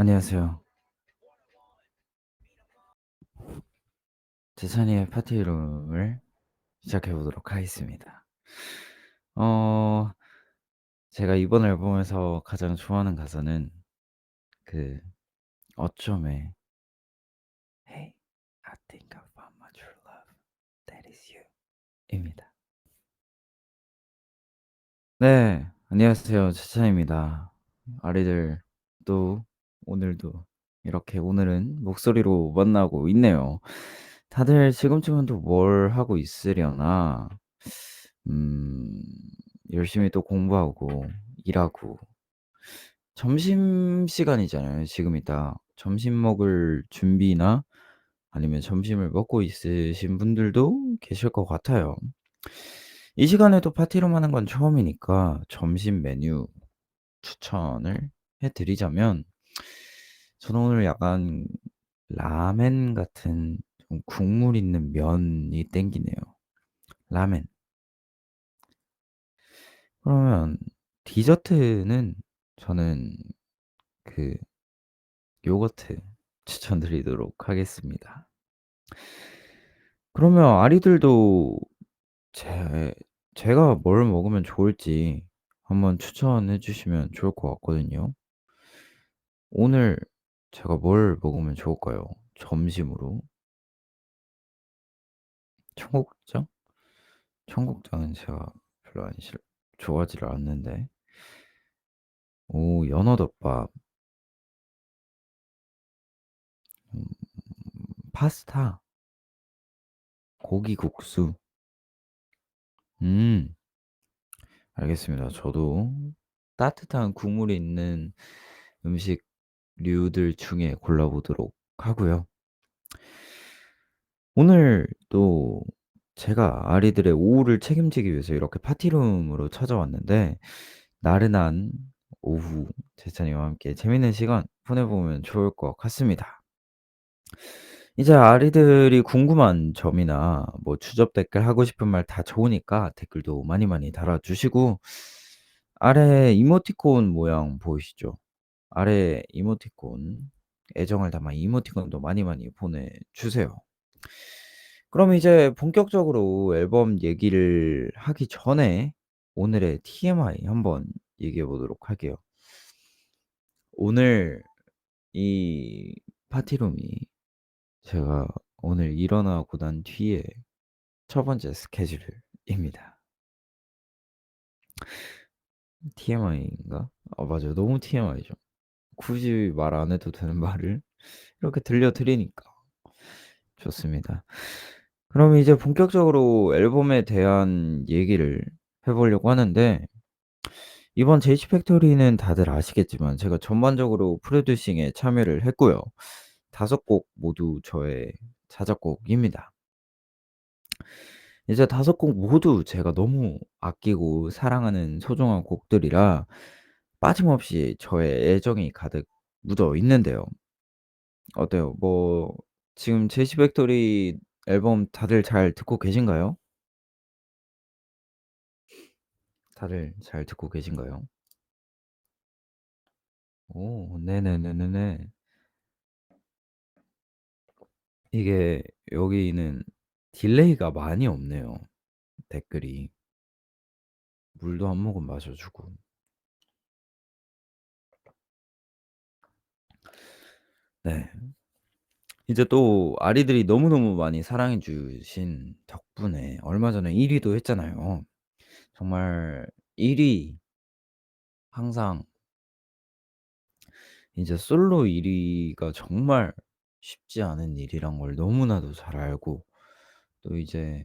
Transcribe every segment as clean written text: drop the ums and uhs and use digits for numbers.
안녕하세요. 제찬이의 파티룸을 시작해 보도록 하겠습니다. 어 제가 이번 앨범에서 가장 좋아하는 가사는 그 어쩜의 "Hey, I think I found my true love. That is you." 입니다. 네. 안녕하세요. 제찬입니다. 아리들 또 오늘도 이렇게 오늘은 목소리로 만나고 있네요. 다들 지금쯤은 또 뭘 하고 있으려나? 음 열심히 또 공부하고 일하고 점심시간이잖아요 지금 이따. 점심 먹을 준비나 아니면 점심을 먹고 있으신 분들도 계실 것 같아요. 이 시간에 또 파티룸 하는 건 처음이니까 점심 메뉴 추천을 해 드리자면 저는 오늘 약간 라멘 같은 좀 국물 있는 면이 땡기네요. 라멘. 그러면 디저트는 저는 그 요거트 추천드리도록 하겠습니다. 그러면 아리들도 제 제가 뭘 먹으면 좋을지 한번 추천해 주시면 좋을 것 같거든요. 오늘 제가 뭘 먹으면 좋을까요? 점심으로? 청국장? 청국장은 제가 별로 안 싫 좋아하지를 않는데. 오 연어덮밥. 음 파스타, 고기국수. 음 알겠습니다. 저도 따뜻한 국물이 있는 음식류들 중에 골라 보도록 하고요. 오늘 또 제가 아리들의 오후를 책임지기 위해서 이렇게 파티룸으로 찾아왔는데 나른한 오후 제찬이와 함께 재밌는 시간 보내 보면 좋을 것 같습니다. 이제 아리들이 궁금한 점이나 뭐 추접 댓글 하고 싶은 말 다 좋으니까 댓글도 많이 많이 달아 주시고 아래 이모티콘 모양 보이시죠? 아래 이모티콘 애정을 담아 이모티콘도 많이 많이 보내주세요. 그럼 이제 본격적으로 앨범 얘기를 하기 전에 오늘의 TMI 한번 얘기해 보도록 할게요. 오늘 이 파티룸이 제가 오늘 일어나고 난 뒤에 첫 번째 스케줄입니다. TMI인가? 아 맞아요. 너무 TMI죠. 굳이 말 안 해도 되는 말을 이렇게 들려 드리니까 좋습니다. 그럼 이제 본격적으로 앨범에 대한 얘기를 해 보려고 하는데 이번 제이치 팩토리는 다들 아시겠지만 제가 전반적으로 프로듀싱에 참여를 했고요. 5곡 모두 저의 자작곡입니다. 이제 5곡 모두 제가 너무 아끼고 사랑하는 소중한 곡들이라 빠짐없이 저의 애정이 가득 묻어 있는데요. 어때요? 뭐 지금 제이시 팩토리 앨범 다들 잘 듣고 계신가요? 다들 잘 듣고 계신가요? 오 네네네네네. 이게 여기는 딜레이가 많이 없네요, 댓글이. 물도 한 모금 마셔 주고. 네. 이제 또 아리들이 너무너무 많이 사랑해 주신 덕분에 얼마 전에 1 위도 했잖아요. 정말 1위 항상 이제 솔로 1 위가 정말 쉽지 않은 일이란 걸 너무나도 잘 알고 또 이제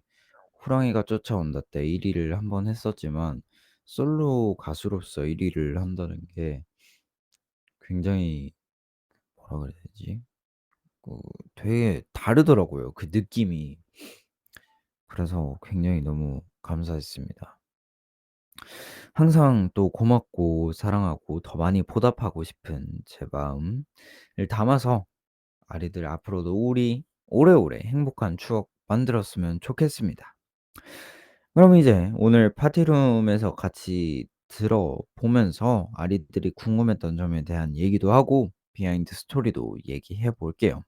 호랑이가 쫓아온다 때 1 위를 한 번 했었지만 솔로 가수로서 1 위를 한다는 게 굉장히 뭐라 그래야 되지? 그 되게 다르더라고요, 그 느낌이. 그래서 굉장히 너무 감사했습니다. 항상 또 고맙고 사랑하고 더 많이 보답하고 싶은 제 마음을 담아서 아리들 앞으로도 우리 오래오래 행복한 추억 만들었으면 좋겠습니다. 그럼 이제 오늘 파티룸에서 같이 들어보면서 아리들이 궁금했던 점에 대한 얘기도 하고 비하인드 스토리도 얘기해 볼게요.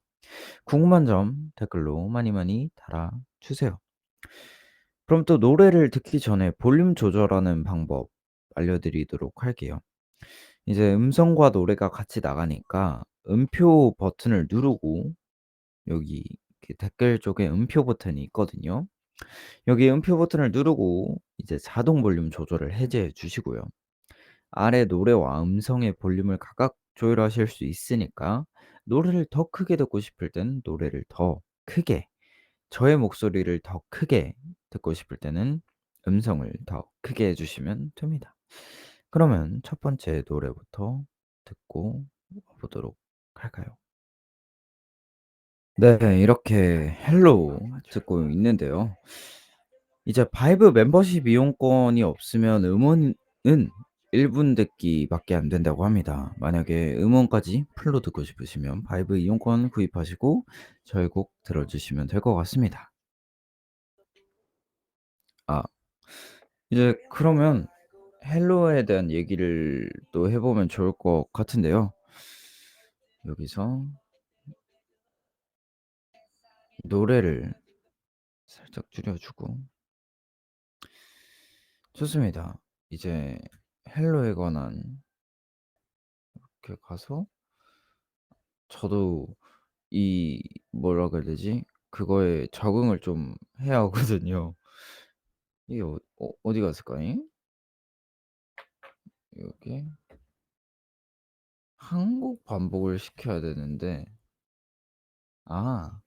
궁금한 점 댓글로 많이 많이 달아주세요. 그럼 또 노래를 듣기 전에 볼륨 조절하는 방법 알려드리도록 할게요. 이제 음성과 노래가 같이 나가니까 음표 버튼을 누르고 여기 이렇게 댓글 쪽에 음표 버튼이 있거든요. 여기 음표 버튼을 누르고 이제 자동 볼륨 조절을 해제해 주시고요. 아래 노래와 음성의 볼륨을 각각 조율하실 수 있으니까 노래를 더 크게 듣고 싶을 땐 노래를 더 크게, 저의 목소리를 더 크게 듣고 싶을 때는 음성을 더 크게 해 주시면 됩니다. 그러면 첫 번째 노래부터 듣고 보도록 할까요? 네. 이렇게 헬로우 듣고 있는데요. 이제 바이브 멤버십 이용권이 없으면 음원은 1분 듣기밖에 안 된다고 합니다. 만약에 음원까지 풀로 듣고 싶으시면 바이브 이용권 구입하시고 저희 곡 들어 주시면 될 것 같습니다. 아 이제 그러면 헬로우에 대한 얘기를 또 해 보면 좋을 것 같은데요. 여기서 노래를 살짝 줄여 주고 좋습니다. 이제 헬로에 관한 이렇게 가서 저도 이 뭐라 그래야 되지? 그거에 적응을 좀 해야 하거든요. 이게 어디 갔을까잉? 요게 한국 반복을 시켜야 되는데 아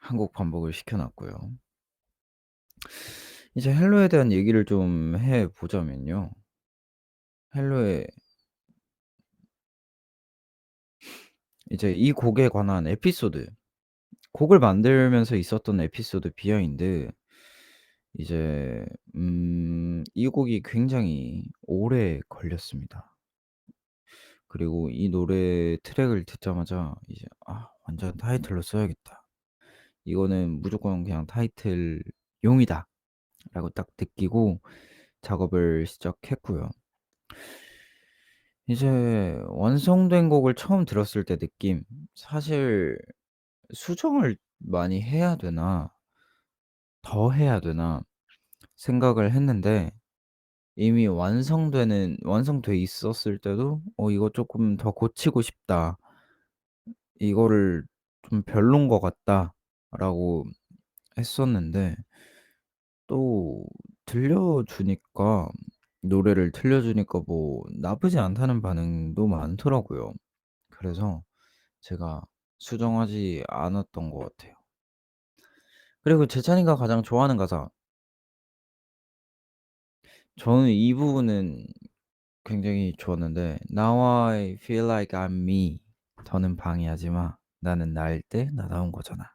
한국 반복을 시켜 놨고요. 이제 헬로에 대한 얘기를 좀 해 보자면요. 헬로의 이제 이 곡에 관한 에피소드, 곡을 만들면서 있었던 에피소드 비하인드 이제 이 곡이 굉장히 오래 걸렸습니다. 그리고 이 노래 트랙을 듣자마자 이제 '아 완전 타이틀로 써야겠다. 이거는 무조건 그냥 타이틀용이다.'라고 딱 느끼고 작업을 시작했고요. 이제 완성된 곡을 처음 들었을 때 느낌, 사실 '수정을 많이 해야 되나? 더 해야 되나?' 생각을 했는데 이미 완성돼 있었을 때도 '이거 쪼끔 더 고치고 싶다. 이거를 좀 별론 것 같다.'라고 했었는데 또 들려주니까 노래를 들려주니까 뭐 나쁘지 않다는 반응도 많더라고요. 그래서 제가 수정하지 않았던 것 같아요. 그리고 재찬이가 가장 좋아하는 가사, 저는 이 부분은 굉장히 좋았는데 "Now I feel like I'm me. 더는 방해하지 마. 나는 나일 때 나다운 거잖아."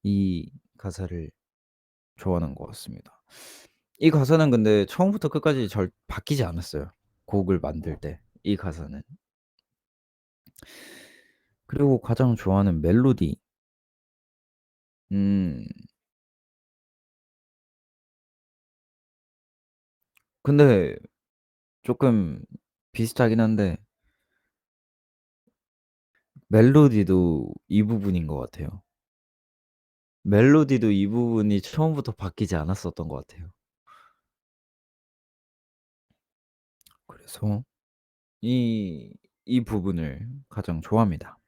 이 가사를 좋아하는 것 같습니다. 이 가사는 근데 처음부터 끝까지 절 바뀌지 않았어요, 곡을 만들 때 이 가사는. 그리고 가장 좋아하는 멜로디. 음 근데 쪼끔 비슷하긴 한데 멜로디도 이 부분인 것 같아요. 멜로디도 이 부분이 처음부터 바뀌지 않았었던 것 같아요. 그래서 이 부분을 가장 좋아합니다.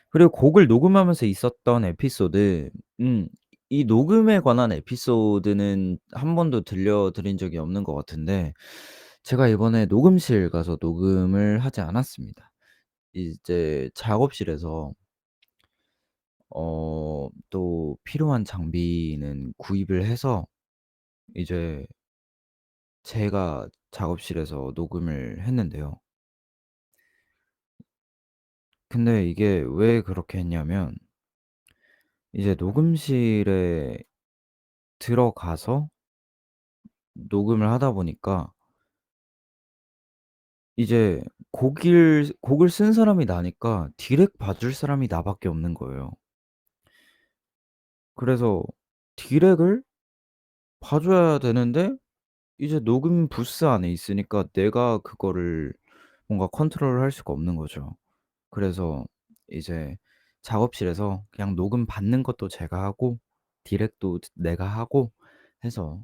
그리고 곡을 녹음하면서 있었던 에피소드, 음 이 녹음에 관한 에피소드는 한 번도 들려 드린 적이 없는 것 같은데 제가 이번에 녹음실 가서 녹음을 하지 않았습니다. 이제 작업실에서 또 필요한 장비는 구입을 해서 이제 제가 작업실에서 녹음을 했는데요. 근데 이게 왜 그렇게 했냐면 이제 녹음실에 들어가서 녹음을 하다 보니까 이제 곡을 쓴 사람이 나니까 디렉 봐줄 사람이 나밖에 없는 거예요. 그래서 디렉을 봐 줘야 되는데 이제 녹음 부스 안에 있으니까 내가 그거를 뭔가 컨트롤을 할 수가 없는 거죠. 그래서 이제 작업실에서 그냥 녹음 받는 것도 제가 하고 디렉도 내가 하고 해서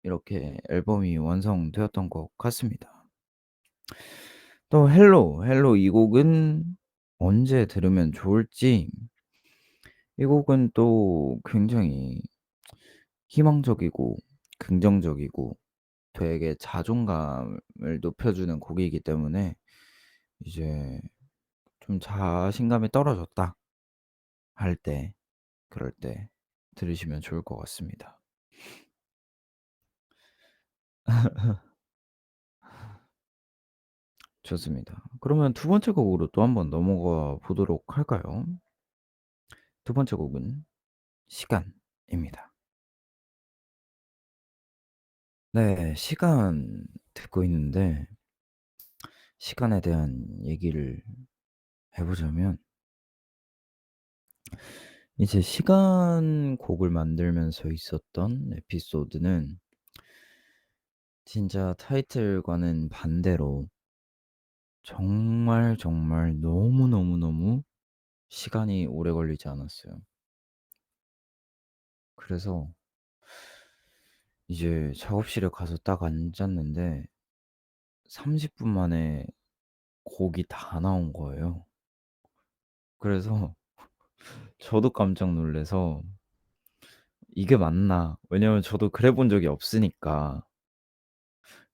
이렇게 앨범이 완성되었던 것 같습니다. 또 헬로 이 곡은 언제 들으면 좋을지, 이 곡은 또 굉장히 희망적이고 긍정적이고 되게 자존감을 높여주는 곡이기 때문에 이제 좀 자신감이 떨어졌다 할 때, 그럴 때 들으시면 좋을 것 같습니다. 좋습니다. 그러면 두 번째 곡으로 또 한번 넘어가 보도록 할까요? 두 번째 곡은 시간입니다. 네. 시간 듣고 있는데, 시간에 대한 얘기를 해 보자면 이제 시간 곡을 만들면서 있었던 에피소드는 진짜 타이틀과는 반대로 정말, 정말 너무너무너무 시간이 오래 걸리지 않았어요. 그래서 이제 작업실에 가서 딱 앉았는데 30분 만에 곡이 다 나온 거예요. 그래서 저도 깜짝 놀라서 '이게 맞나?' 왜냐면 저도 그래 본 적이 없으니까.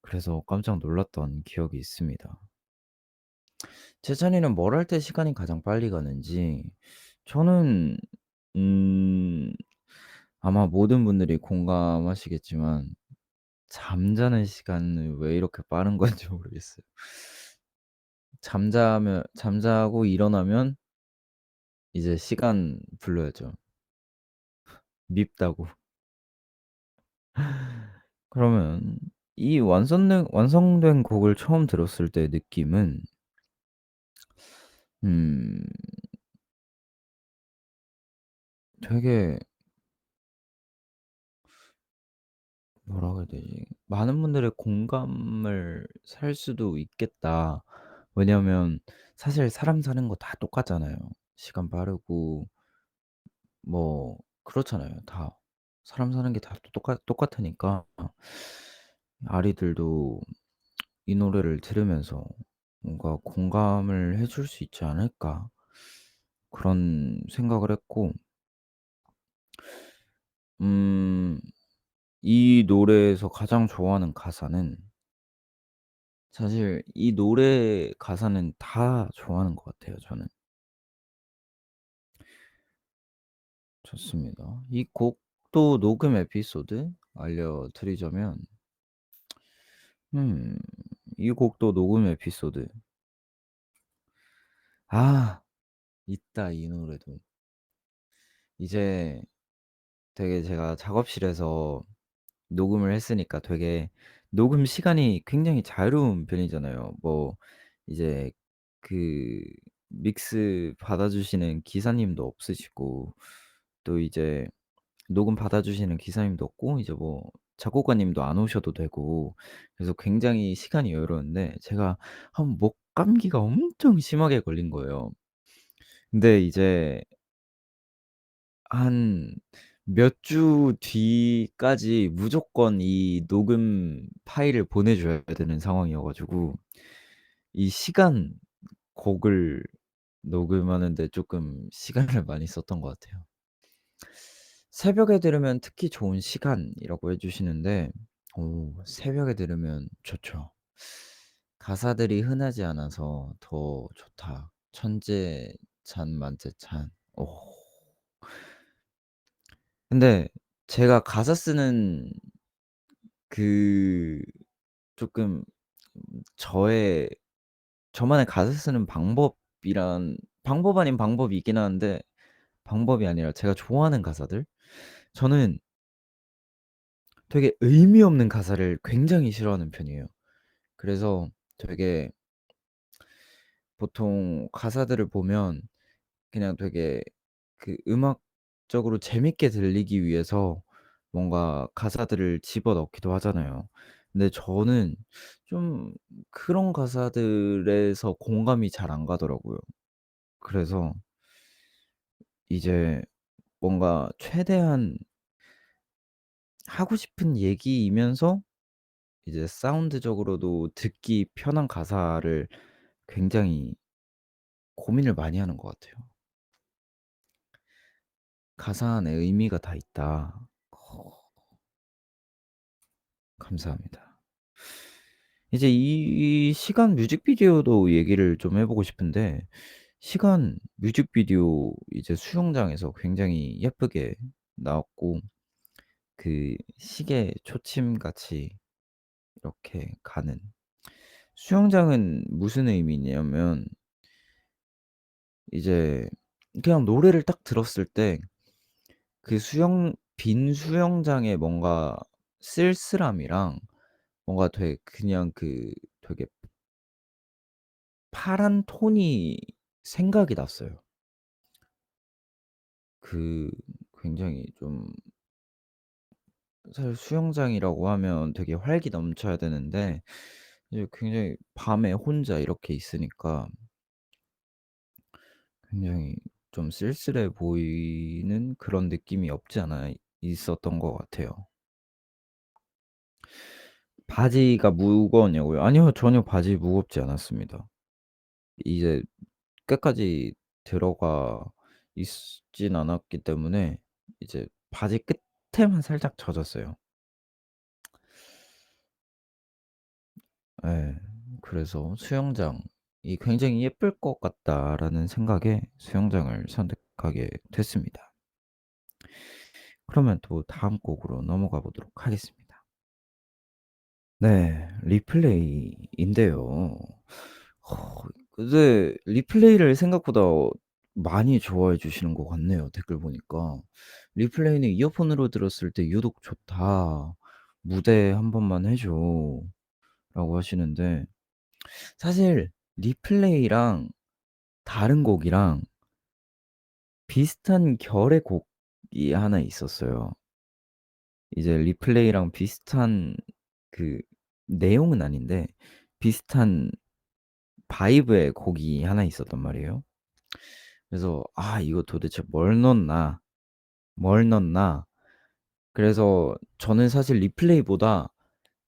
그래서 깜짝 놀랐던 기억이 있습니다. 재찬이는 뭘 할 때 시간이 가장 빨리 가는지, 저는 음 아마 모든 분들이 공감하시겠지만 잠자는 시간은 왜 이렇게 빠른 건지 모르겠어요. 잠자고 일어나면 이제 시간 불러야죠, 밉다고. 그러면 이 완성된 곡을 처음 들었을 때의 느낌은 음 되게, 뭐라고 해야 되지? 많은 분들의 공감을 살 수도 있겠다. 왜냐면 사실 사람 사는 거 다 똑같잖아요. 시간 빠르고 뭐 그렇잖아요, 다. 사람 사는 게 다 똑같으니까 아리들도 이 노래를 들으면서 뭔가 공감을 해줄 수 있지 않을까, 그런 생각을 했고, 음 이 노래에서 가장 좋아하는 가사는, 사실 이 노래 가사는 다 좋아하는 것 같아요, 저는. 좋습니다. 이 곡도 녹음 에피소드 알려드리자면, 음 이 곡도 녹음 에피소드, 아 있다, 이 노래도. 이제 되게 제가 작업실에서 녹음을 했으니까 되게 녹음 시간이 굉장히 자유로운 편이잖아요. 뭐 이제 그 믹스 받아 주시는 기사님도 없으시고, 또 이제 녹음 받아 주시는 기사님도 없고, 이제 뭐 작곡가님도 안 오셔도 되고, 그래서 굉장히 시간이 여유로운데 제가 한 목 감기가 엄청 심하게 걸린 거예요. 근데 이제 한 몇 주 뒤까지 무조건 이 녹음 파일을 보내줘야 되는 상황이어 가지고 이 시간 곡을 녹음하는 데 쪼끔 시간을 많이 썼던 것 같아요. 새벽에 들으면 특히 좋은 시간이라고 해 주시는데, 새벽에 들으면 좋죠. 가사들이 흔하지 않아서 더 좋다. 천재 찬 만재 찬. 근데 제가 가사 쓰는 그 쪼끔 저의 저만의 가사 쓰는 방법 아닌 방법이 있긴 하는데, 방법이 아니라 제가 좋아하는 가사들, 저는 되게 의미 없는 가사를 굉장히 싫어하는 편이에요. 그래서 되게 보통 가사들을 보면 그냥 되게 그 음악적으로 재밌게 들리기 위해서 뭔가 가사들을 집어넣기도 하잖아요. 근데 저는 좀 그런 가사들에서 공감이 잘 안 가더라고요. 그래서 이제 뭔가 최대한 하고 싶은 얘기이면서 이제 사운드적으로도 듣기 편한 가사를 굉장히 고민을 많이 하는 것 같아요. '가사 안에 의미가 다 있다.' 감사합니다. 이제 이 시간 뮤직비디오도 얘기를 좀 해 보고 싶은데, 시간 뮤직비디오 이제 수영장에서 굉장히 예쁘게 나왔고, 그 시계 초침같이 이렇게 가는, 수영장은 무슨 의미냐면 이제 그냥 노래를 딱 들었을 때 그 빈 수영장에 뭔가 쓸쓸함이랑 뭔가 그냥 되게 파란 톤이 생각이 났어요. 그 굉장히 좀, 사실 수영장이라고 하면 되게 활기 넘쳐야 되는데 이제 굉장히 밤에 혼자 이렇게 있으니까 굉장히 좀 쓸쓸해 보이는 그런 느낌이 없지 않아 있었던 것 같아요. 바지가 무거웠냐고요? 아니요. 전혀 바지 무겁지 않았습니다. 이제 끝까지 들어가 있진 않았기 때문에 이제 바지 끝에만 살짝 젖었어요. 예. 그래서 '수영장이 굉장히 예쁠 것 같다.'라는 생각에 수영장을 선택하게 됐습니다. 그러면 또 다음 곡으로 넘어가 보도록 하겠습니다. 네. 리플레이인데요. 근데 리플레이를 생각보다 많이 좋아해 주시는 것 같네요, 댓글 보니까. "리플레이는 이어폰으로 들었을 때 유독 좋다. 무대 한 번만 해 줘."라고 하시는데, 사실 리플레이랑 다른 곡이랑 비슷한 결의 곡이 하나 있었어요. 이제 리플레이랑 비슷한, 그 내용은 아닌데 비슷한 바이브의 곡이 하나 있었단 말이에요. 그래서 '아 이거 도대체 뭘 넣나, 뭘 넣나.' 그래서 저는 사실 '리플레이보다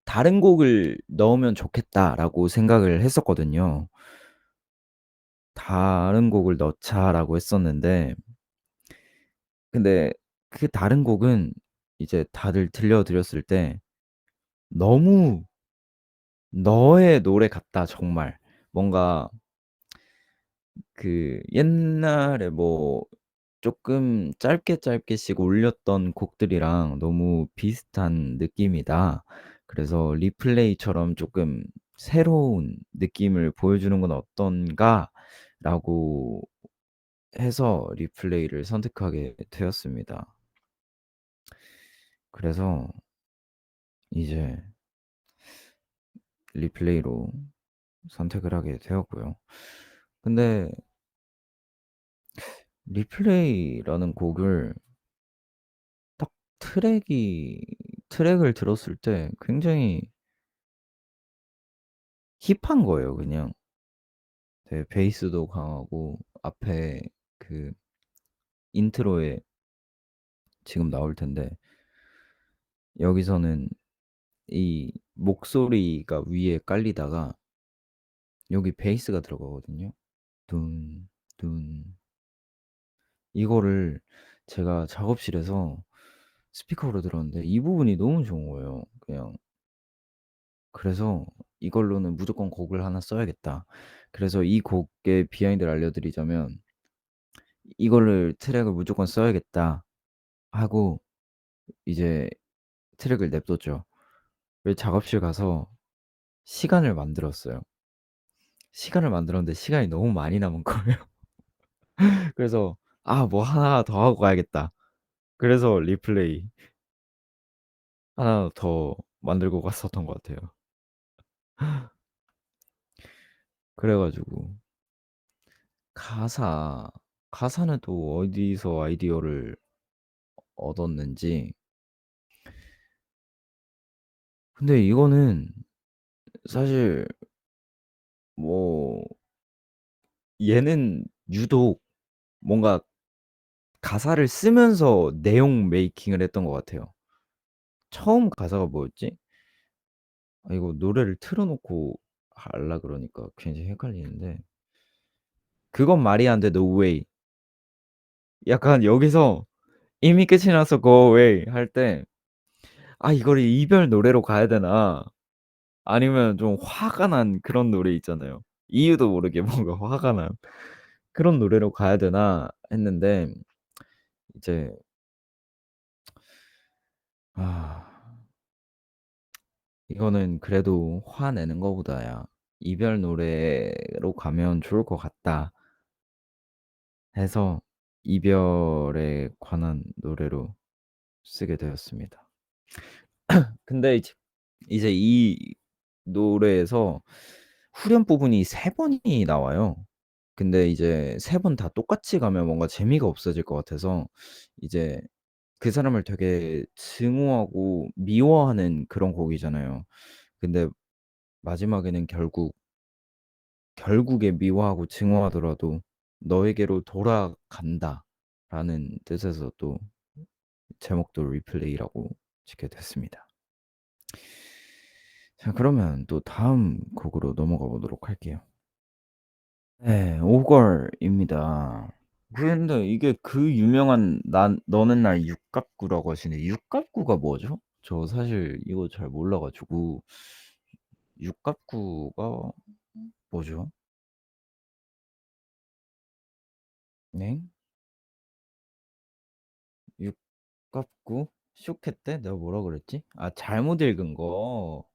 다른 곡을 넣으면 좋겠다.'라고 생각을 했었거든요. '다른 곡을 넣자.'라고 했었는데, 근데 그 다른 곡은 이제 다들 들려 드렸을 때 너무 너의 노래 같다 정말. 뭔가 옛날에 뭐 쪼끔 짧게 짧게씩 올렸던 곡들이랑 너무 비슷한 느낌이다. 그래서 '리플레이처럼 쪼끔 새로운 느낌을 보여주는 건 어떤가.'라고 해서 리플레이를 선택하게 되었습니다. 그래서 이제 리플레이로 선택을 하게 되었고요. 근데 리플레이라는 곡을 딱 트랙이 트랙을 들었을 때 굉장히 힙한 거예요 그냥. 되게 베이스도 강하고 앞에 그 인트로에 지금 나올 텐데, 여기서는 이 목소리가 위에 깔리다가 여기 베이스가 들어가거든요. 둔 둔. 이거를 제가 작업실에서 스피커로 들었는데 이 부분이 너무 좋은 거예요 그냥. 그래서 '이걸로는 무조건 곡을 하나 써야겠다.' 그래서 이 곡의 비하인드를 알려드리자면 '이거를 트랙을 무조건 써야겠다.' 하고 이제 트랙을 냅뒀죠. 그리고 작업실 가서 시간을 만들었어요. 시간을 만들었는데 시간이 너무 많이 남은 거예요. 그래서 '아 뭐 하나 더 하고 가야겠다.' 그래서 리플레이 하나 더 만들고 갔었던 것 같아요. 그래 가지고 가사 가사는 또 어디서 아이디어를 얻었는지, 근데 이거는 사실 뭐 얘는 유독 뭔가 가사를 쓰면서 내용 메이킹을 했던 것 같아요. 처음 가사가 뭐였지? 아 이거 노래를 틀어 놓고 하려 그러니까 굉장히 헷갈리는데 "그건 말이 안 돼. No way." 약간 여기서 이미 끝이 났어 go away 할 때 '아 이거를 이별 노래로 가야 되나?' 아니면 좀 화가 난 그런 노래 있잖아요. 이유도 모르게 뭔가 화가 난 그런 노래로 가야 되나 했는데 이제 아 이거는 그래도 화내는 거보다야 '이별 노래로 가면 좋을 것 같다.' 해서 이별에 관한 노래로 쓰게 되었습니다. 근데 이제 이 노래에서 후렴 부분이 3 번이 나와요. 근데 이제 3번 다 똑같이 가면 뭔가 재미가 없어질 것 같아서 이제 그 사람을 되게 증오하고 미워하는 그런 곡이잖아요. 근데 마지막에는 결국에 미워하고 증오하더라도 "너에게로 돌아간다."라는 뜻에서 또 제목도 리플레이라고 짓게 됐습니다. 자 그러면 또 다음 곡으로 넘어가 보도록 할게요. 네. 오걸입니다. 근데 이게 그 유명한 난 너는 날 육갑구라고 하시는데 육갑구가 뭐죠? 저 사실 이거 잘 몰라 가지고 육갑구가 뭐죠? 네. 육갑구? 쇼케 때 내가 뭐라 그랬지? 아 잘못 읽은 거.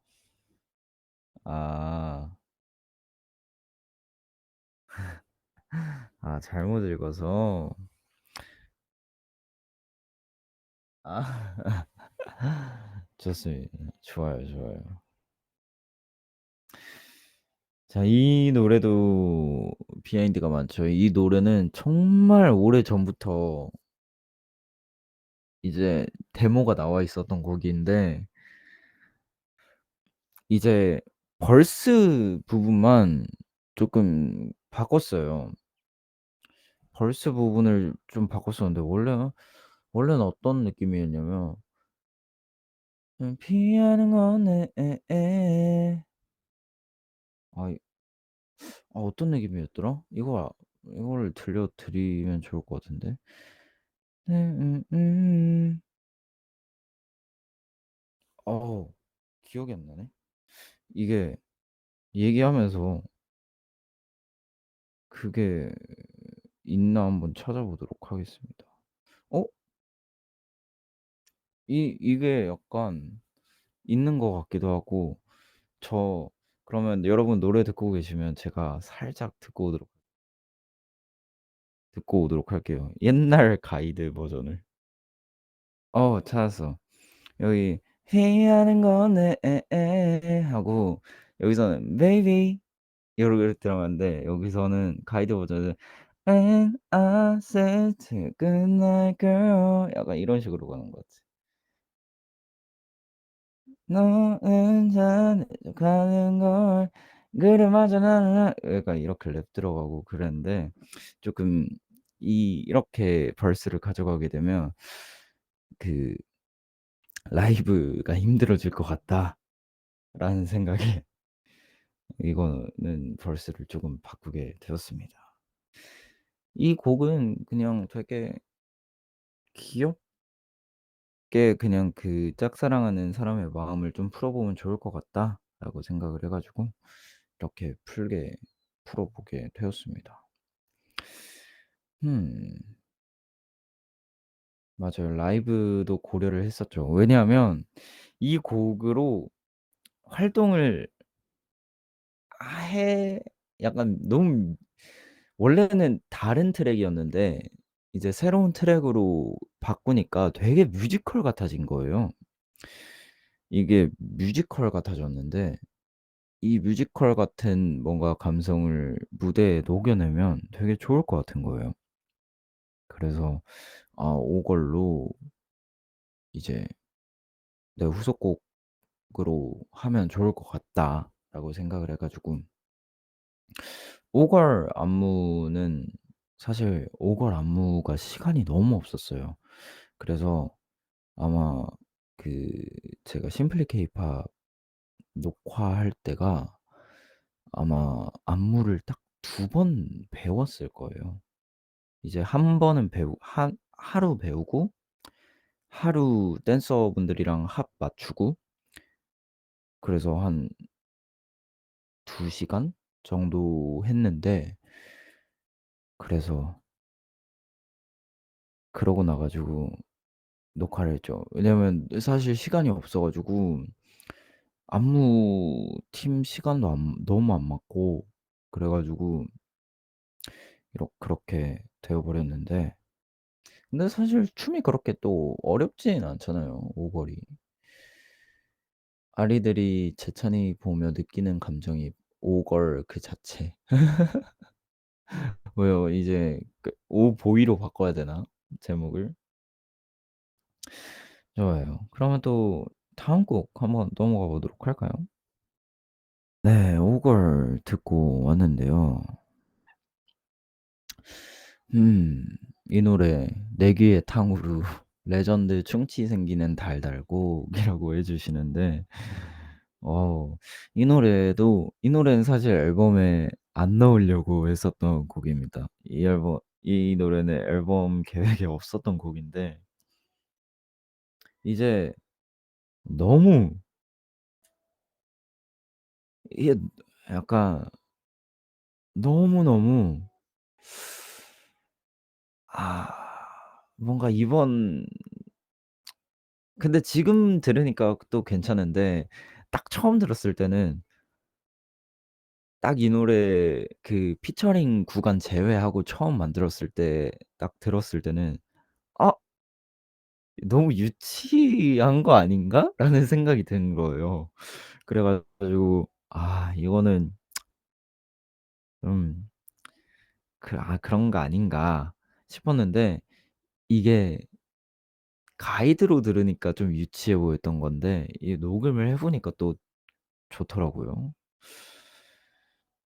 아. 아 잘못 읽어서. 아. 좋습니다. 좋아요, 좋아요. 자 이 노래도 비하인드가 많죠. 이 노래는 정말 오래전부터 이제 데모가 나와 있었던 곡인데 이제 벌스 부분만 쪼끔 바꿨어요. 벌스 부분을 좀 바꿨었는데 원래는 어떤 느낌이었냐면 피하는 건 아 어떤 느낌이었더라? 이거를 들려 드리면 좋을 것 같은데. 어우 기억이 안 나네. 이게 얘기하면서 그게 있나 한번 찾아보도록 하겠습니다. 어 이게 약간 있는 것 같기도 하고 저 그러면 여러분 노래 듣고 계시면 제가 살짝 듣고 오도록 할게요. 옛날 가이드 버전을. 찾았어. 여기 회의하는 건 하고 여기서는 baby 요렇게 들어가는데 여기서는 가이드 버전은 And I said to goodnight girl 약간 이런 식으로 가는 것 같아. 너는 잘해줘 가는 걸 그래 맞아 나는 약간 이렇게 랩 들어가고 그랬는데 쪼끔 이렇게 벌스를 가져가게 되면 그 '라이브가 힘들어질 것 같다.'라는 생각에 이거는 벌스를 쪼금 바꾸게 되었습니다. 이 곡은 그냥 되게 귀엽게 그냥 그 '짝사랑하는 사람의 마음을 좀 풀어보면 좋을 것 같다.'라고 생각을 해 가지고 이렇게 풀어보게 되었습니다. 음 맞아요. 라이브도 고려를 했었죠. 왜냐하면 이 곡으로 활동을 해 약간 너무 원래는 다른 트랙이었는데 이제 새로운 트랙으로 바꾸니까 되게 뮤지컬 같아진 거예요. 이게 뮤지컬 같아졌는데 이 뮤지컬 같은 뭔가 감성을 무대에 녹여내면 되게 좋을 것 같은 거예요. 그래서 오걸로 이제 내 후속곡 으로 하면 좋을 것 같다.'라고 생각을 해 가지고 5걸 안무는 사실 5걸 안무가 시간이 너무 없었어요. 그래서 아마 그 제가 심플리 케이팝 녹화할 때가 아마 안무를 딱 2번 배웠을 거예요. 이제 한 번은 배우 한 하루 배우고 하루 댄서분들이랑 합 맞추고 그래서 한 2 시간 정도 했는데 그래서 그러고 나 가지고 녹화를 했죠. 왜냐면 사실 시간이 없어 가지고 안무팀 시간도 너무 안 맞고 그래 가지고 그렇게 되어 버렸는데 근데 사실 춤이 그렇게 또 어렵진 않잖아요, 오걸이. 아리들이 재찬이 보며 느끼는 감정이 오걸 그 자체. 왜요? 이제 그 오보이로 바꿔야 되나? 제목을? 좋아요. 그러면 또 다음 곡 한번 넘어가 보도록 할까요? 네. 오걸 듣고 왔는데요. 음. 이 노래 "내 귀에 탕후루 레전드 충치 생기는 달달곡이라고 해 주시는데 이 노래는 사실 앨범에 안 넣으려고 했었던 곡입니다. 이 노래는 앨범 계획에 없었던 곡인데 이제 너무 이게 약간 너무너무 아 뭔가 이번 근데 지금 들으니까 또 괜찮은데 딱 처음 들었을 때는 딱 이 노래 그 피처링 구간 제외하고 처음 만들었을 때 딱 들었을 때는 '아 너무 유치한 거 아닌가?'라는 생각이 든 거예요. 그래 가지고 '아 이거는 좀 그런 거 아닌가?' 싶었는데 이게 가이드로 들으니까 좀 유치해 보였던 건데 이 녹음을 해 보니까 또 좋더라고요.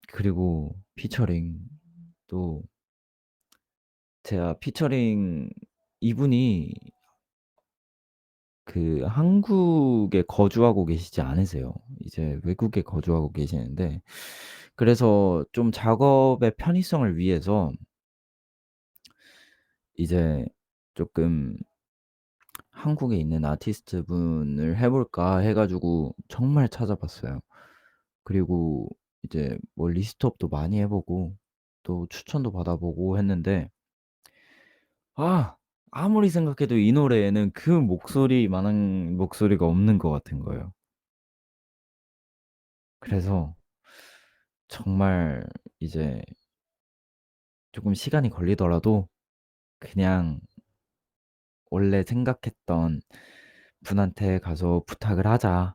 그리고 피처링 또 제가 피처링 이분이 그 한국에 거주하고 계시지 않으세요. 이제 외국에 거주하고 계시는데 그래서 좀 작업의 편의성을 위해서 이제 쪼끔 '한국에 있는 아티스트 분을 해 볼까.' 해 가지고 정말 찾아봤어요. 그리고 이제 뭐 리스트업도 많이 해 보고 또 추천도 받아 보고 했는데 아 아무리 생각해도 이 노래에는 그 목소리만한 목소리가 없는 것 같은 거예요. 그래서 정말 이제 쪼금 시간이 걸리더라도 그냥 원래 생각했던 분한테 가서 "부탁을 하자."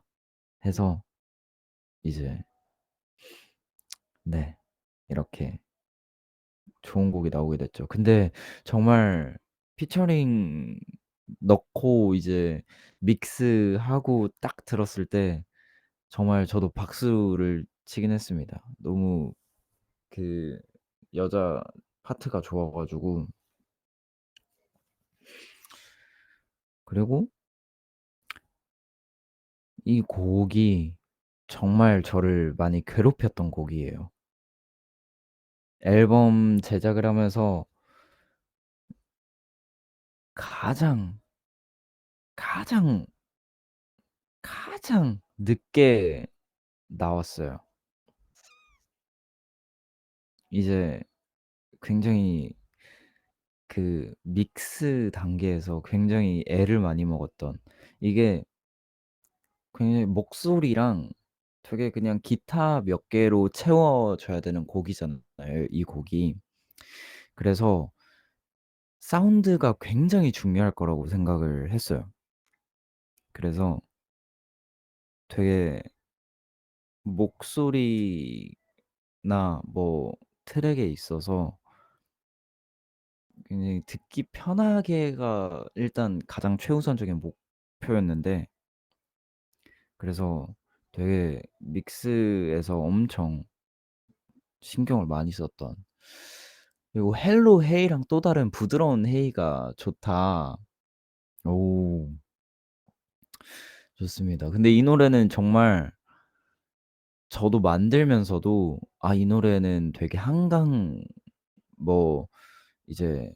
해서 이제 네 이렇게 좋은 곡이 나오게 됐죠. 근데 정말 피처링 넣고 이제 믹스하고 딱 들었을 때 정말 저도 박수를 치긴 했습니다. 너무 그 여자 파트가 좋아 가지고 그리고 이 곡이 정말 저를 많이 괴롭혔던 곡이에요. 앨범 제작을 하면서 가장, 가장, 가장 늦게 나왔어요. 이제 굉장히 그 믹스 단계에서 굉장히 애를 많이 먹었던 이게 굉장히 목소리랑 되게 그냥 기타 몇 개로 채워 줘야 되는 곡이잖아요, 이 곡이. 그래서 사운드가 굉장히 중요할 거라고 생각을 했어요. 그래서 되게 목소리나 뭐 트랙에 있어서 굉장히 듣기 편하게가 일단 가장 최우선적인 목표였는데 그래서 되게 믹스에서 엄청 신경을 많이 썼던, 그리고 헬로 헤이랑 또 다른 부드러운 헤이가 좋다. 오, 좋습니다. 근데 이 노래는 정말 저도 만들면서도 '아 이 노래는 되게 한강, 뭐 이제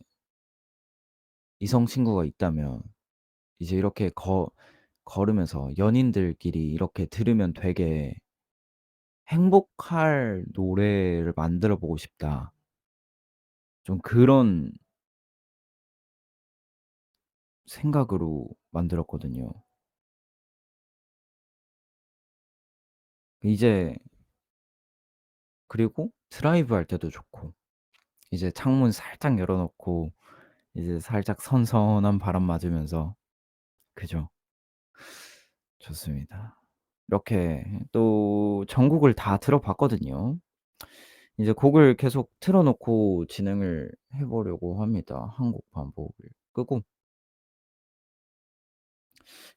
이성 친구가 있다면 이제 이렇게 걸으면서 연인들끼리 이렇게 들으면 되게 행복할 노래를 만들어 보고 싶다.' 좀 그런 생각으로 만들었거든요. 이제 그리고 드라이브 할 때도 좋고, 이제 창문 살짝 열어 놓고 이제 살짝 선선한 바람 맞으면서, 그죠. 좋습니다. 이렇게 또 전곡을 다 들어 봤거든요. 이제 곡을 계속 틀어 놓고 진행을 해 보려고 합니다. 한 곡 반복을 끄고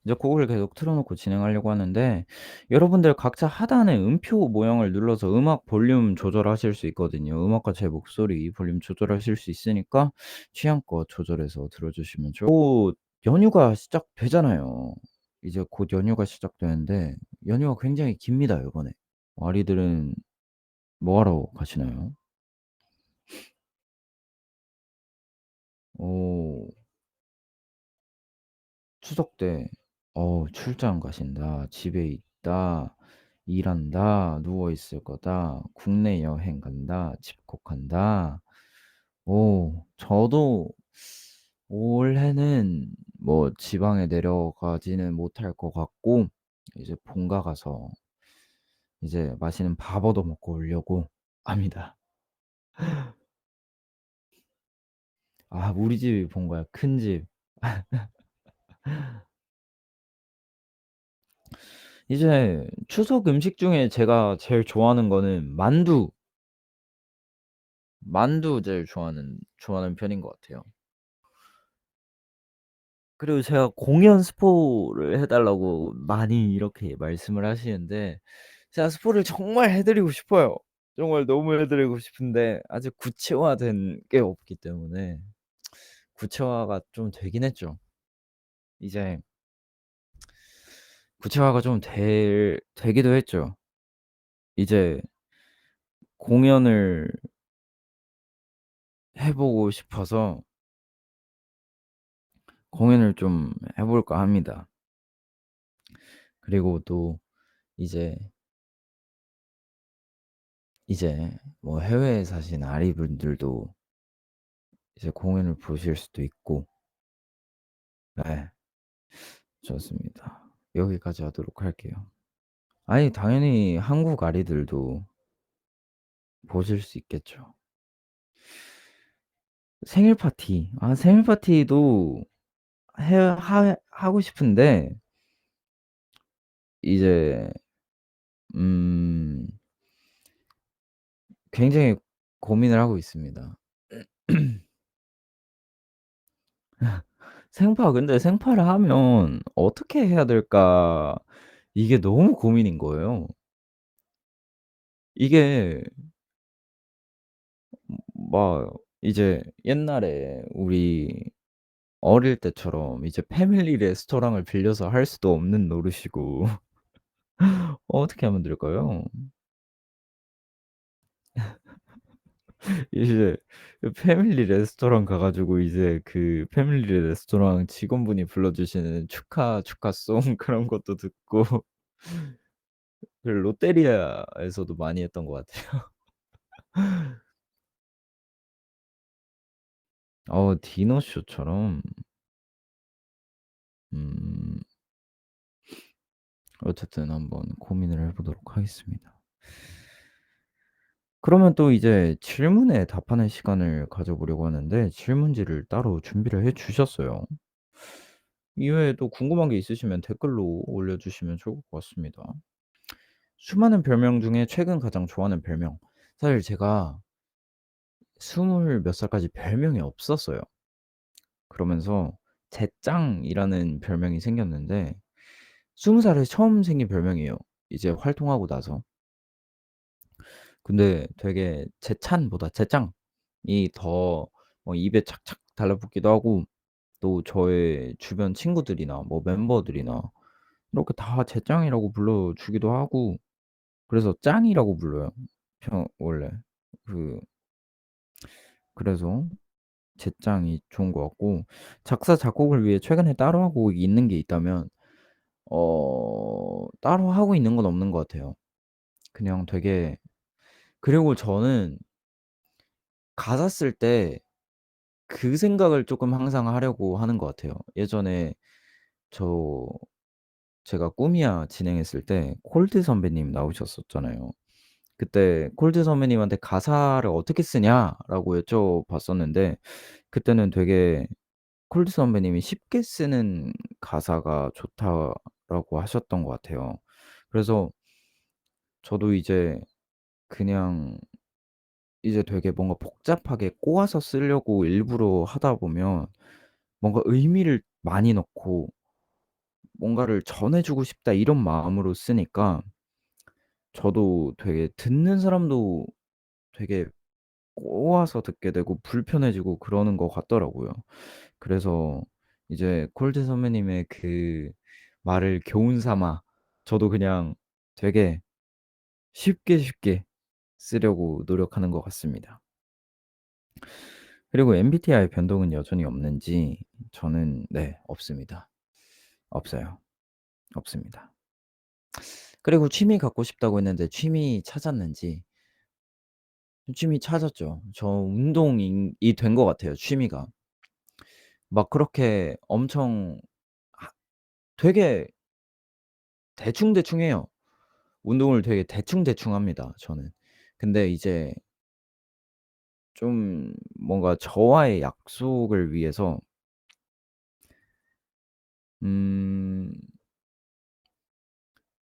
이제 곡을 계속 틀어 놓고 진행하려고 하는데, 여러분들 각자 하단에 음표 모양을 눌러서 음악 볼륨 조절하실 수 있거든요. 음악과 제 목소리 볼륨 조절하실 수 있으니까 취향껏 조절해서 들어 주시면 곧 연휴가 시작되잖아요. 이제 곧 연휴가 시작되는데 연휴가 굉장히 깁니다, 요번에. 아리들은 뭐 하러 가시나요? 오. 추석 때 "출장 가신다. 집에 있다. 일한다. 누워 있을 거다. 국내 여행 간다. 집콕한다." 저도 올해는 뭐 지방에 내려가지는 못할 것 같고 이제 본가 가서 이제 맛있는 밥 얻어 먹고 오려고 합니다. 아, 우리 집이 본가야. 큰 집. 이제 추석 음식 중에 제가 제일 좋아하는 거는 만두. 만두 제일 좋아하는 편인 것 같아요. 그리고 제가 공연 스포를 해 달라고 많이 이렇게 말씀을 하시는데 제가 스포를 정말 해 드리고 싶어요. 정말 너무 해 드리고 싶은데 아직 구체화된 게 없기 때문에, 구체화가 좀 되긴 했죠. 이제 구체화가 좀 되기도 했죠. 이제 공연을 해 보고 싶어서 공연을 좀 해 볼까 합니다. 그리고 또 이제 뭐 해외에 사시는 아리분들도 이제 공연을 보실 수도 있고. 네. 좋습니다. 여기까지 하도록 할게요. 아니 당연히 한국 아리들도 보실 수 있겠죠. 생일 파티. 아, 생일 파티도 해 하 하고 싶은데 이제 음 굉장히 고민을 하고 있습니다. 근데 생파를 하면 어떻게 해야 될까, 이게 너무 고민인 거예요. 이게 막 이제 옛날에 우리 어릴 때처럼 이제 패밀리 레스토랑을 빌려서 할 수도 없는 노릇이고 어떻게 하면 될까요? 이제 그 패밀리 레스토랑 가 가지고 이제 그 패밀리 레스토랑 직원분이 불러주시는 축하송 그런 것도 듣고 그 롯데리아에서도 많이 했던 것 같아요. 디너쇼처럼. 음 어쨌든 한번 고민을 해 보도록 하겠습니다. 그러면 또 이제 질문에 답하는 시간을 가져보려고 하는데 질문지를 따로 준비를 해 주셨어요. 이외에 또 궁금한 게 있으시면 댓글로 올려주시면 좋을 것 같습니다. 수많은 별명 중에 최근 가장 좋아하는 별명. 사실 제가 스물 몇 살까지 별명이 없었어요. 그러면서 zet짱이라는 별명이 생겼는데 20살에 처음 생긴 별명이에요, 이제 활동하고 나서. 근데 되게 제찬보다 제짱이 더 입에 착착 달라붙기도 하고, 또 저의 주변 친구들이나 뭐 멤버들이나 이렇게 다 제짱이라고 불러주기도 하고, 그래서 짱이라고 불러요, 원래. 그 그래서 제짱이 좋은 것 같고, 작사 작곡을 위해 최근에 따로 하고 있는 게 있다면 따로 하고 있는 건 없는 것 같아요. 그냥 되게, 그리고 저는 가사 쓸 때 그 생각을 쪼끔 항상 하려고 하는 것 같아요. 예전에 저 제가 꿈이야 진행했을 때 콜드 선배님 나오셨었잖아요. 그때 콜드 선배님한테 "가사를 어떻게 쓰냐?"라고 여쭤봤었는데, 그때는 되게 콜드 선배님이 "쉽게 쓰는 가사가 좋다."라고 하셨던 것 같아요. 그래서 저도 그냥 이제 되게 뭔가 복잡하게 꼬아서 쓰려고 일부러 하다 보면 뭔가 의미를 많이 넣고 '뭔가를 전해 주고 싶다.' 이런 마음으로 쓰니까 저도 되게 듣는 사람도 되게 꼬아서 듣게 되고 불편해지고 그러는 것 같더라고요. 그래서 이제 콜드 선배님의 그 말을 교훈 삼아 저도 그냥 되게 쉽게 쉽게 쓰려고 노력하는 것 같습니다. 그리고 MBTI 변동은 여전히 없는지, 저는 네, 없습니다. 없어요. 없습니다. 그리고 취미 갖고 싶다고 했는데 취미 찾았는지, 취미 찾았죠. 저 운동이 된 것 같아요, 취미가. 막 그렇게 엄청 하 되게 대충대충 해요. 운동을 되게 대충대충 합니다, 저는. 근데 이제 좀 뭔가 저와의 약속을 위해서 음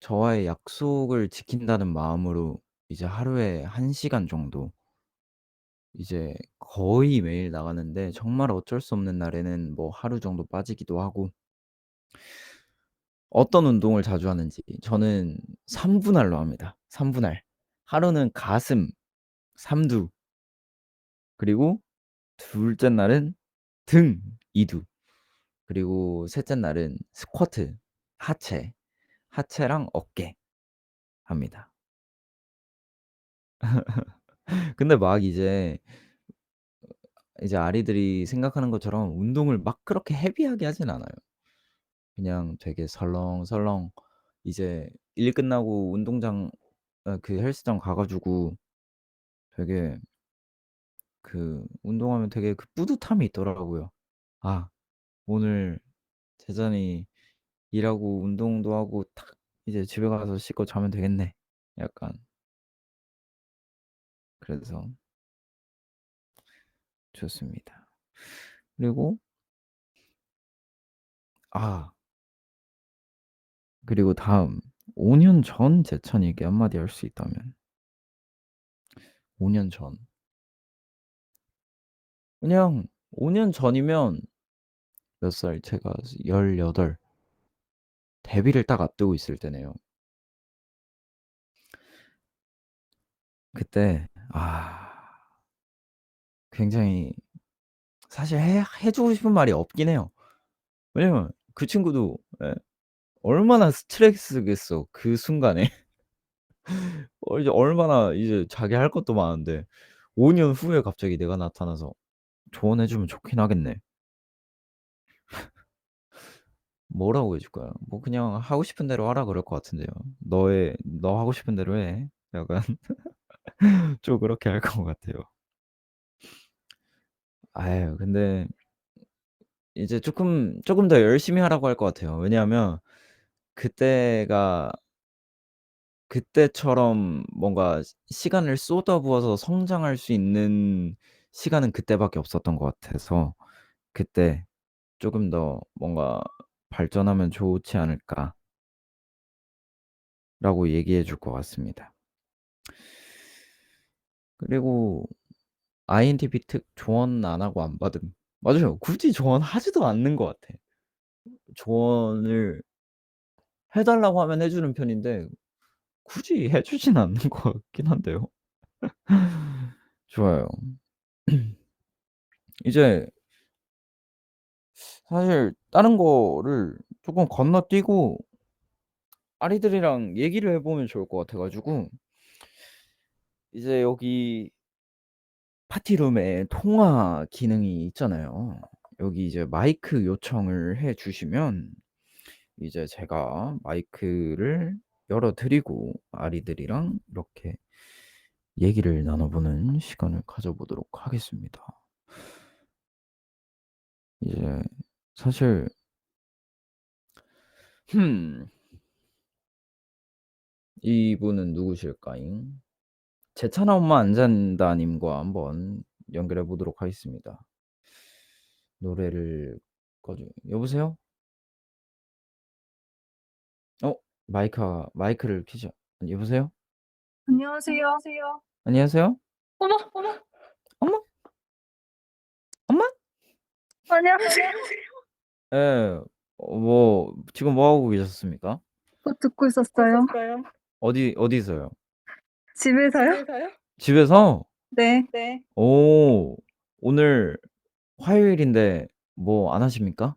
저와의 약속을 지킨다는 마음으로 이제 하루에 1 시간 정도 이제 거의 매일 나가는데, 정말 어쩔 수 없는 날에는 뭐 하루 정도 빠지기도 하고. 어떤 운동을 자주 하는지, 저는 3 분할로 합니다. 3 분할. 하루는 가슴, 삼두, 그리고 둘째 날은 등, 이두, 그리고 셋째 날은 스쿼트, 하체, 하체랑 어깨 합니다. 근데 막 이제 아리들이 생각하는 것처럼 운동을 막 그렇게 헤비하게 하진 않아요. 그냥 되게 설렁설렁 이제 일 끝나고 운동장, 그 헬스장 가 가지고 되게 운동하면 되게 그 뿌듯함이 있더라고요. '아, 오늘 대단히 일하고 운동도 하고 탁 이제 집에 가서 씻고 자면 되겠네.' 약간, 그래서 좋습니다. 그리고 아 그리고 다음, 5년 전 제천에게 한마디 할 수 있다면, 5년 전. 그냥 5년 전이면 몇 살, 제가 18, 데뷔를 딱 앞두고 있을 때네요. 그때 굉장히, 사실 해 주고 싶은 말이 없긴 해요. 왜냐면 그 친구도, 예, 얼마나 스트레스겠어 그 순간에. 이제 얼마나 이제 자기 할 것도 많은데 5년 후에 갑자기 내가 나타나서 조언해 주면 좋긴 하겠네. 뭐라고 해 줄까요? 뭐 그냥 "하고 싶은 대로 하라." 그럴 것 같은데요. "너 하고 싶은 대로 해." 약간 좀 그렇게 할 것 같아요. 근데 이제 쪼끔 더 열심히 하라고 할 것 같아요. 왜냐하면 그때가 그때처럼 뭔가 시간을 쏟아부어서 성장할 수 있는 시간은 그때밖에 없었던 것 같아서, 그때 쪼금 더 뭔가 '발전하면 좋지 않을까.'라고 얘기해 줄 것 같습니다. 그리고 INTP 특 조언 안 하고 안 받음. 맞아요. 굳이 조언하지도 않는 것 같아. 조언을 해 달라고 하면 해 주는 편인데 굳이 해 주진 않는 것 같긴 한데요. 좋아요. 이제 사실 다른 거를 쪼끔 건너뛰고 아이들이랑 얘기를 해 보면 좋을 것 같아 가지고 이제 여기 파티룸에 통화 기능이 있잖아요. 여기 이제 마이크 요청을 해 주시면 이제 제가 마이크를 열어 드리고 아이들이랑 이렇게 얘기를 나눠 보는 시간을 가져 보도록 하겠습니다. 이제 사실 이분은 누구실까잉? 제차나 엄마 안 잔다 님과 한번 연결해 보도록 하겠습니다. 노래를 꺼줘 여보세요? 어 마이크를 켜죠. 여보세요? 안녕하세요. 안녕하세요? 어머, 엄마? 엄마? 안녕하세요. 예. 뭐 지금 뭐 하고 계셨습니까? 저 듣고 있었어요. 어디서요? 집에서요? 집에서? 네. 오. 오늘 화요일인데 뭐 안 하십니까?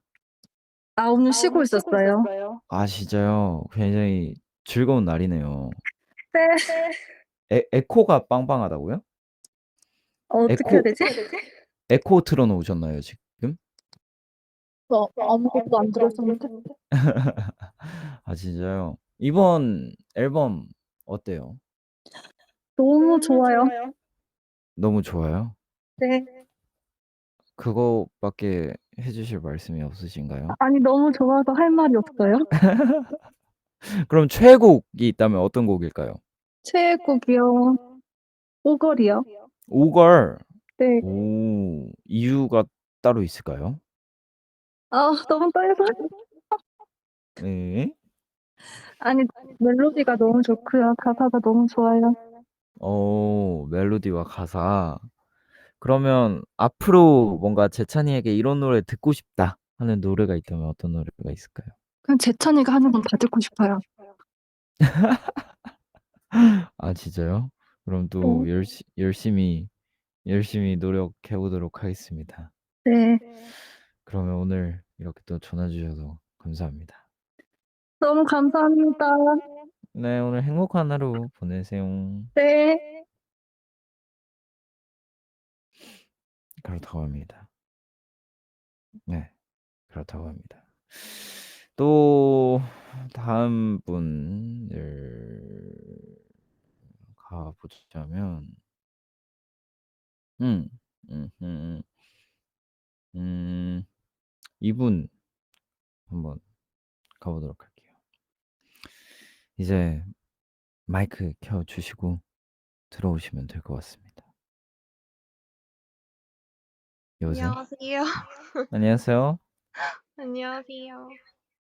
아, 오늘 쉬고 있었어요. 아 진짜요? 굉장히 즐거운 날이네요. 네. 에코가 빵빵하다고요? 어떻게 해야 에코 되지? 에코 틀어 놓으셨나요 지금? 저 아무것도 안 들었었는데. 아 진짜요? 이번 앨범 어때요? 너무 좋아요. 너무 좋아요? 네. 그거밖에 해 주실 말씀이 없으신가요? 아니, 너무 좋아서 할 말이 없어요. 그럼 최애곡이 있다면 어떤 곡일까요? 최애곡이요. 오걸이요. 오걸. 네. 오. 이유가 따로 있을까요? 아, 너무 떨려서. 네. 아니, 멜로디가 너무 좋고요. 가사가 너무 좋아요. 멜로디와 가사. 그러면 앞으로 뭔가 재찬이에게 '이런 노래 듣고 싶다.' 하는 노래가 있다면 어떤 노래가 있을까요? 그냥 재찬이가 하는 건 다 듣고 싶어요. 아 진짜요? 그럼 네. 또 열심히 노력해 보도록 하겠습니다. 네. 그러면 오늘 이렇게 또 전화 주셔서 감사합니다. 너무 감사합니다. 네 오늘 행복한 하루 보내세요. 네. 그렇다고 합니다. 네. 그렇다고 합니다. 또 다음 분을 가 보자면 음. 음음. 음. 이분 한번 가 보도록 할게요. 이제 마이크 켜 주시고 들어오시면 될 것 같습니다. 여보세요? 안녕하세요. 안녕하세요. 안녕하세요.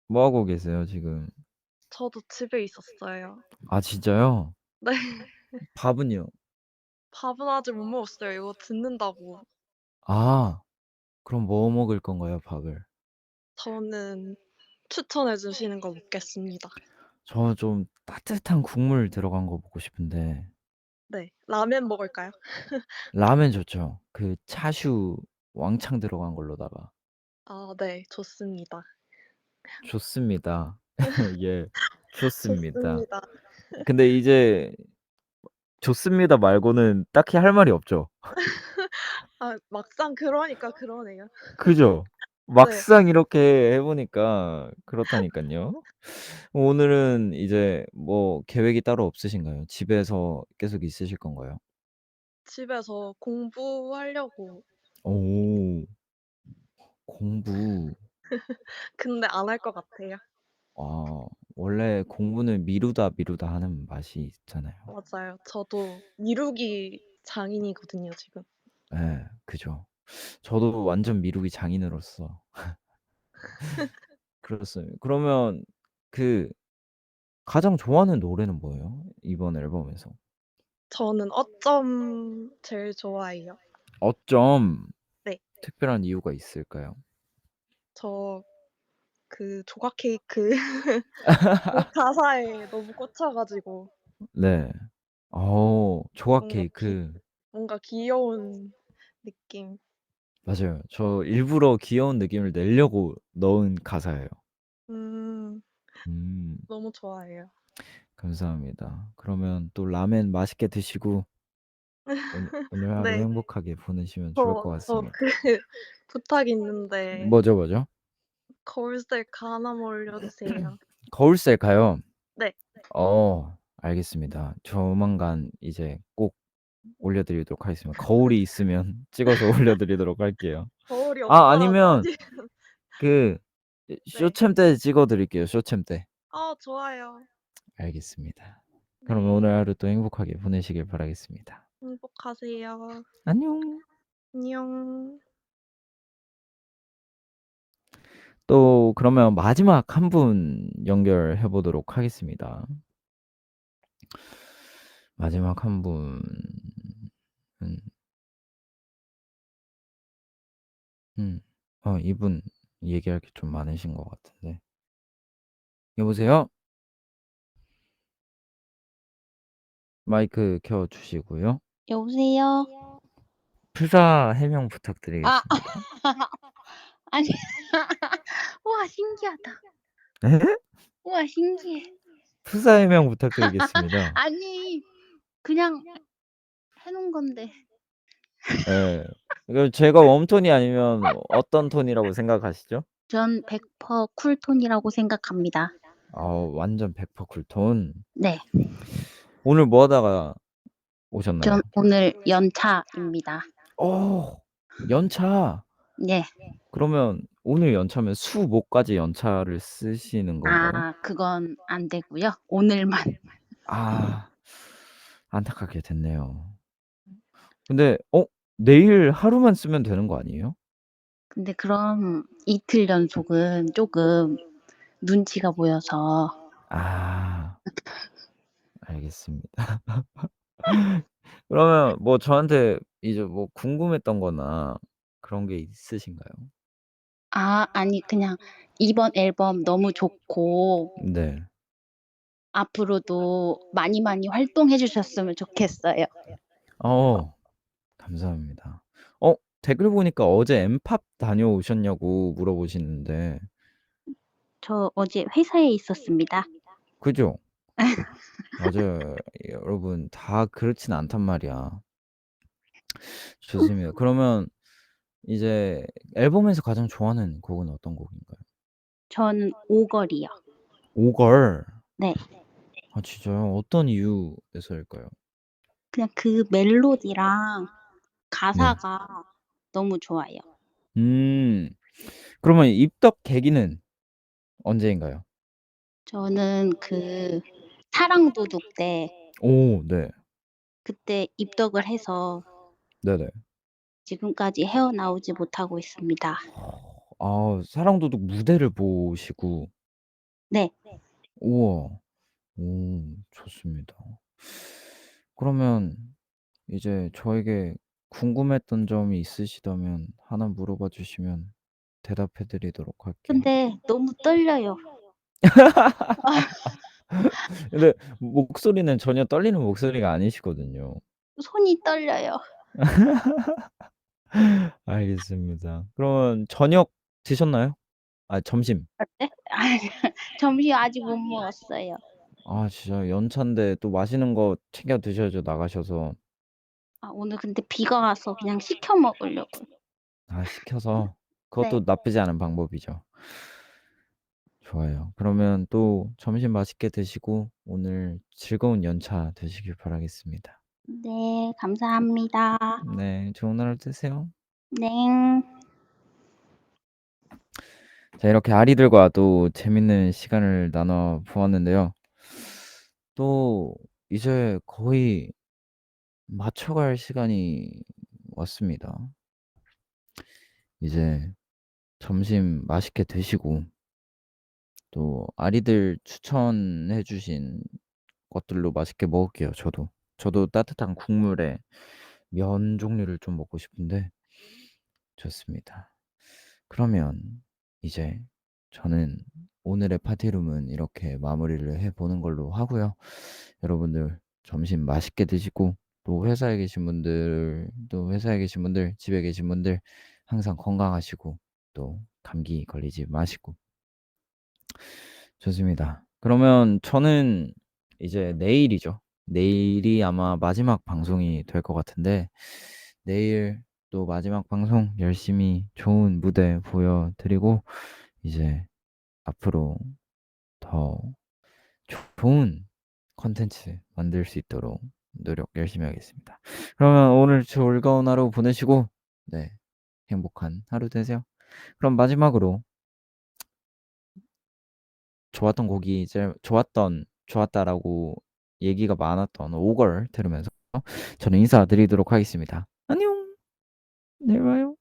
뭐 하고 계세요 지금? 저도 집에 있었어요. 아 진짜요? 네. 밥은요? 밥은 아직 못 먹었어요. 이거 듣는다고. 아 그럼 뭐 먹을 건가요 밥을? 저는 추천해 주시는 거 먹겠습니다. 저 좀 따뜻한 국물 들어간 거 먹고 싶은데 네. 라면 먹을까요? 라면 좋죠. 그 차슈 왕창 들어간 걸로다가. 아 네. 좋습니다. 좋습니다. 예. 좋습니다. 좋습니다. 근데 이제 좋습니다 말고는 딱히 할 말이 없죠. 아 막상 그러니까 그러네요. 그죠? 네. 막상 이렇게 해 보니까 그렇다니깐요. 오늘은 이제 뭐 계획이 따로 없으신가요? 집에서 계속 있으실 건가요? 집에서 공부하려고. 오. 공부. 근데 안 할 것 같아요. 아 원래 공부는 미루다 하는 맛이 있잖아요. 맞아요. 저도 미루기 장인이거든요 지금. 예. 그죠. 저도 완전 미루기 장인으로서 그렇습니다. 그러면 그 가장 좋아하는 노래는 뭐예요? 이번 앨범에서? 저는 어쩜 제일 좋아해요. 어쩜 네. 특별한 이유가 있을까요? 저 그 조각 케이크 그 가사에 너무 꽂혀 가지고 네. 조각 뭔가 케이크. 뭔가 귀여운 느낌. 맞아요. 저 일부러 귀여운 느낌을 내려고 넣은 가사예요. 음. 음. 너무 좋아해요. 감사합니다. 그러면 또 라멘 맛있게 드시고 오늘 하루 네. 행복하게 보내시면 좋을 것 저 같습니다. 그 부탁이 있는데 뭐죠, 뭐죠? 거울 셀카 하나만 올려주세요. 거울 셀카요? 네. 알겠습니다. 조만간 이제 꼭 올려드리도록 하겠습니다. 거울이 있으면 찍어서 올려드리도록 할게요. 거울이 없어요. 아니면 아직. 그 네. 쇼챔 때 찍어 드릴게요, 쇼챔 때. 좋아요. 알겠습니다. 그럼 네. 오늘 하루 또 행복하게 보내시길 바라겠습니다. 행복하세요. 안녕. 안녕. 또 그러면 마지막 한 분 연결해 보도록 하겠습니다. 마지막 한 분은 이분 얘기할 게 좀 많으신 것 같은데. 여보세요? 마이크 켜 주시고요. 여보세요? 프사 해명 아. 부탁드리겠습니다. 아니 우와 신기하다. 예? 우와 신기해. 프사 해명 부탁드리겠습니다. 아니 그냥 해 놓은 건데. 예. 이거 제가 웜톤이 아니면 어떤 톤이라고 생각하시죠? 전 100% 쿨톤이라고 생각합니다. 완전 100% 쿨톤. 네. 오늘 뭐 하다가 오셨나요? 전 오늘 연차입니다. 연차. 네. 그러면 오늘 연차면 수, 목까지 연차를 쓰시는 건가요? 그건 안 되고요. 오늘만. 안타깝게 됐네요. 근데 내일 하루만 쓰면 되는 거 아니에요? 근데 그럼 이틀 연속은 쪼금 눈치가 보여서. 알겠습니다. 그러면 뭐 저한테 이제 뭐 궁금했던 거나 그런 게 있으신가요? 아니 그냥 이번 앨범 너무 좋고 네. 앞으로도 많이 활동해 주셨으면 좋겠어요. 감사합니다. 댓글 보니까 어제 엠팝 다녀오셨냐고 물어보시는데 저 어제 회사에 있었습니다. 그죠? 맞아요. 여러분 다 그렇진 않단 말이야. 좋습니다. 그러면 이제 앨범에서 가장 좋아하는 곡은 어떤 곡인가요? 저는 오걸이요. 오걸. 네. 진짜요? 어떤 이유에서일까요? 그냥 그 멜로디랑 네. 가사가 너무 좋아요. 그러면 입덕 계기는 언제인가요? 저는 그 사랑도둑 때 네. 그때 입덕을 해서 네네. 지금까지 헤어나오지 못하고 있습니다. 사랑도둑 무대를 보시고. 네. 우와. 좋습니다. 그러면 이제 저에게 궁금했던 점이 있으시다면 하나 물어봐 주시면 대답해 드리도록 할게요. 근데 너무 떨려요. 근데 목소리는 전혀 떨리는 목소리가 아니시거든요. 손이 떨려요. 알겠습니다. 그러면 저녁 드셨나요? 점심. 네? 점심 아직 못 먹었어요. 진짜 연차인데 또 맛있는 거 챙겨 드셔야죠, 나가셔서. 오늘 근데 비가 와서 그냥 시켜 먹으려고요. 시켜서. 네. 그것도 나쁘지 않은 방법이죠. 좋아요. 그러면 또 점심 맛있게 드시고 오늘 즐거운 연차 되시길 바라겠습니다. 네. 감사합니다. 네. 좋은 하루 되세요. 네. 자, 이렇게 아리들과 또 재밌는 시간을 나눠 보았는데요. 또 이제 거의 맞춰갈 시간이 왔습니다. 이제 점심 맛있게 드시고 또 아리들 추천해 주신 것들로 맛있게 먹을게요, 저도. 저도 따뜻한 국물에 면 종류를 좀 먹고 싶은데 좋습니다. 그러면 이제 저는 오늘의 파티룸은 이렇게 마무리를 해보는 걸로 하고요. 여러분들 점심 맛있게 드시고 또 회사에 계신 분들, 집에 계신 분들 항상 건강하시고 또 감기 걸리지 마시고 좋습니다. 그러면 저는 이제 내일이죠. 내일이 아마 마지막 방송이 될 것 같은데 내일 또 마지막 방송 열심히 좋은 무대 보여드리고 이제 앞으로 더 좋은 콘텐츠 만들 수 있도록 노력 열심히 하겠습니다. 그러면 오늘 즐거운 하루 보내시고 네, 행복한 하루 되세요. 그럼 마지막으로 좋았던 곡이 이제 좋았다라고 얘기가 많았던 오걸 들으면서 저는 인사드리도록 하겠습니다. 안녕. 내일 봐요.